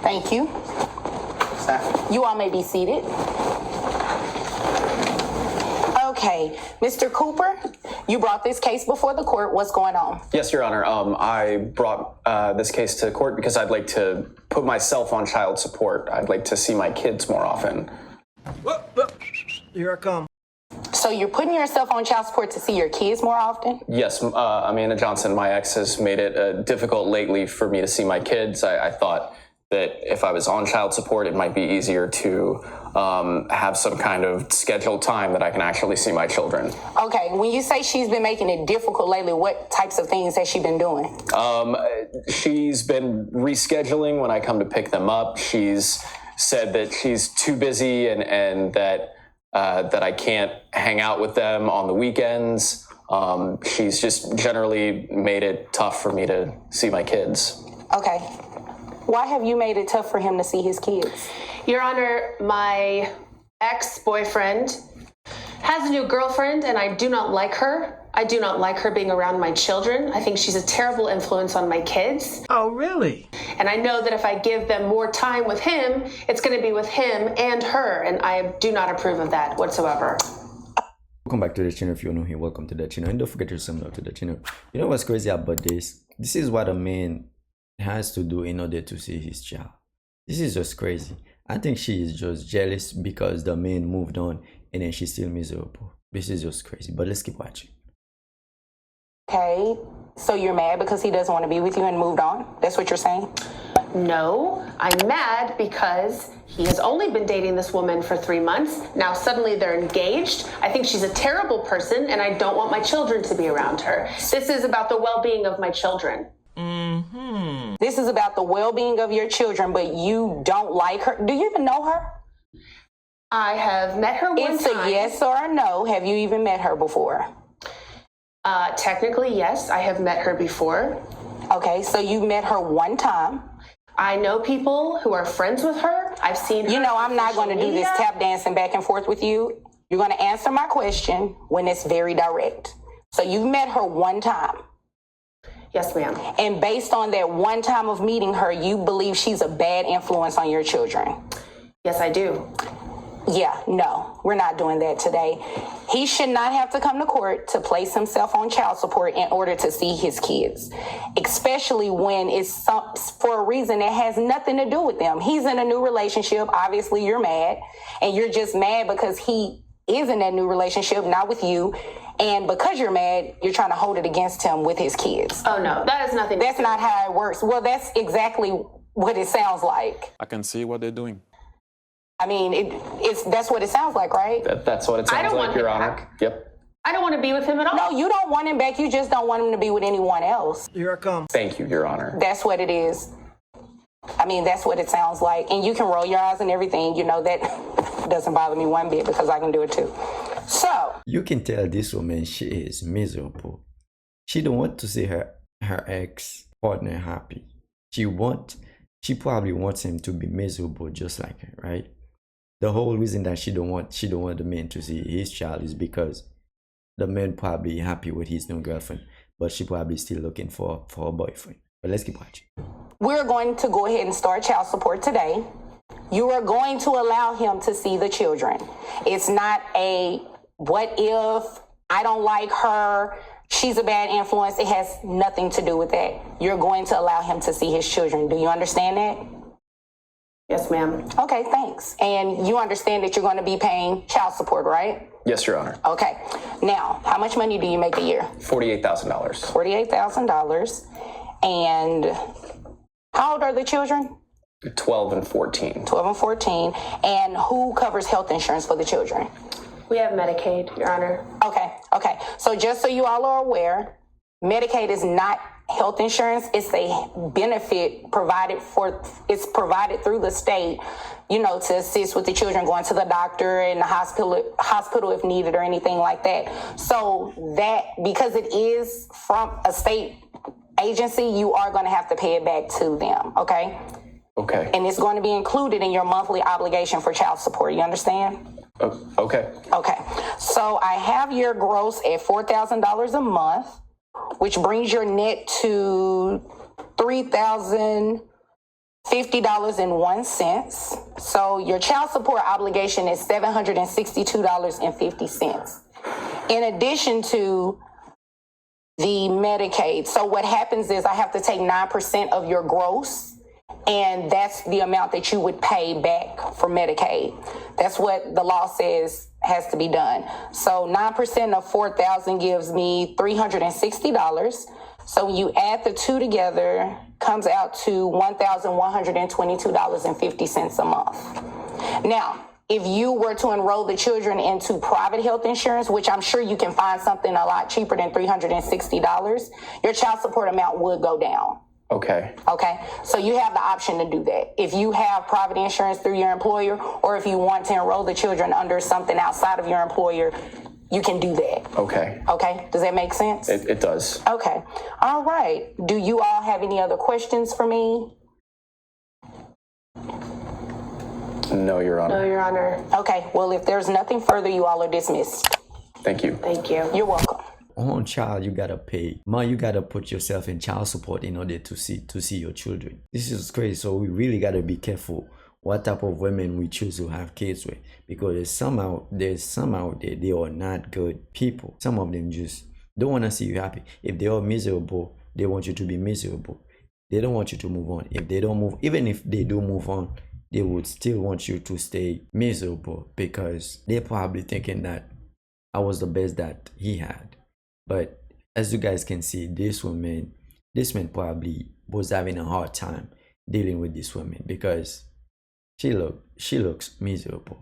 Thank you. You all may be seated. Okay, Mr. Cooper, you brought this case before the court. What's going on? Yes, Your Honor. I brought this case to court because I'd like to put myself on child support. I'd like to see my kids more often. Here I come. So you're putting yourself on child support to see your kids more often? Yes, Amanda Johnson, my ex, has made it difficult lately for me to see my kids. I thought that if I was on child support, it might be easier to have some kind of scheduled time that I can actually see my children. Okay, when you say she's been making it difficult lately, what types of things has she been doing? She's been rescheduling when I come to pick them up. She's said that she's too busy and that I can't hang out with them on the weekends. She's just generally made it tough for me to see my kids. Okay. Why have you made it tough for him to see his kids? Your Honor, my ex-boyfriend has a new girlfriend, and I do not like her. I do not like her being around my children. I think she's a terrible influence on my kids. Oh, really? And I know that if I give them more time with him, it's going to be with him and her, and I do not approve of that whatsoever. Welcome back to the channel. If you're new here, welcome to the channel, and don't forget to subscribe to the channel. You know what's crazy about this? This is what a man has to do in order to see his child. This is just crazy. I think she is just jealous because the man moved on and then she's still miserable. This is just crazy, but let's keep watching. Okay, so you're mad because he doesn't want to be with you and moved on? That's what you're saying? No, I'm mad because he has only been dating this woman for 3 months. Now suddenly they're engaged. I think she's a terrible person, and I don't want my children to be around her. This is about the well-being of my children. This is about the well-being of your children, but you don't like her. Do you even know her? I have met her one time. It's a yes or a no. Have you even met her before? Technically, yes, I have met her before. Okay, so you met her one time. I know people who are friends with her. I've seen her. You know, on I'm not going to social do this media. tap dancing back and forth with you. You're going to answer my question when it's very direct. So you've met her one time. Yes, ma'am. And based on that one time of meeting her, you believe she's a bad influence on your children? Yes, I do. Yeah, no, we're not doing that today. He should not have to come to court to place himself on child support in order to see his kids, especially when it's for a reason that has nothing to do with them. He's in a new relationship. Obviously, you're mad, and you're just mad because he is in that new relationship, not with you. And because you're mad, you're trying to hold it against him with his kids. Oh, no, that has nothing That's not how it works. Well, that's exactly what it sounds like. I can see what they're doing. I mean, that's what it sounds like, right? That's what it I sounds don't like, want Your him Honor. back. Yep. I don't want to be with him at all. No, you don't want him back. You just don't want him to be with anyone else. Here I come. Thank you, Your Honor. That's what it is. I mean, that's what it sounds like. And you can roll your eyes and everything. You know, that doesn't bother me one bit because I can do it too. So You can tell this woman, she is miserable. She don't want to see her ex-partner happy. She probably wants him to be miserable just like her, right? The whole reason that she don't want the man to see his child is because the man probably happy with his new girlfriend, but she probably still looking for a boyfriend. But let's keep watching. we're going to go ahead and start child support today. You are going to allow him to see the children. It's not a what if, I don't like her, she's a bad influence. It has nothing to do with that. You're going to allow him to see his children. Do you understand that? Yes, ma'am. Okay, thanks. And you understand that you're going to be paying child support, right? Yes, Your Honor. Okay. Now, how much money do you make a year? $48,000. $48,000. And how old are the children? 12 and 14. 12 and 14. And who covers health insurance for the children? We have Medicaid, Your Honor. Okay. So just so you all are aware, Medicaid is not health insurance. It's a benefit provided through the state, to assist with the children going to the doctor and the hospital if needed or anything like that. So that, because it is from a state agency, you are going to have to pay it back to them. Okay. Okay. And it's going to be included in your monthly obligation for child support. You understand? Okay. Okay. So I have your gross at $4,000 a month, which brings your net to $3,050 $50.01. So your child support obligation is $762.50. In addition to the Medicaid. So what happens is I have to take 9% of your gross, and that's the amount that you would pay back for Medicaid. That's what the law says has to be done. So 9% of $4,000 gives me $360. So when you add the two together, comes out to $1,122.50 a month. Now, if you were to enroll the children into private health insurance, which I'm sure you can find something a lot cheaper than $360, your child support amount would go down. Okay. Okay. So you have the option to do that. If you have private insurance through your employer, or if you want to enroll the children under something outside of your employer, you can do that. Okay. Okay. Does that make sense? It does. Okay. All right. Do you all have any other questions for me? No, Your Honor. No, Your Honor. Okay. Well, if there's nothing further, you all are dismissed. Thank you. Thank you. You're welcome. On child, you gotta pay. Ma, you gotta put yourself in child support in order to see your children. This is crazy. So we really gotta be careful what type of women we choose to have kids with, because there's some out there they are not good people. Some of them just don't want to see you happy. If they are miserable, they want you to be miserable. They don't want you to move on. If they don't move, even if they do move on, they would still want you to stay miserable, because they're probably thinking that I was the best that he had. But as you guys can see, this man probably was having a hard time dealing with this woman, because she looks miserable.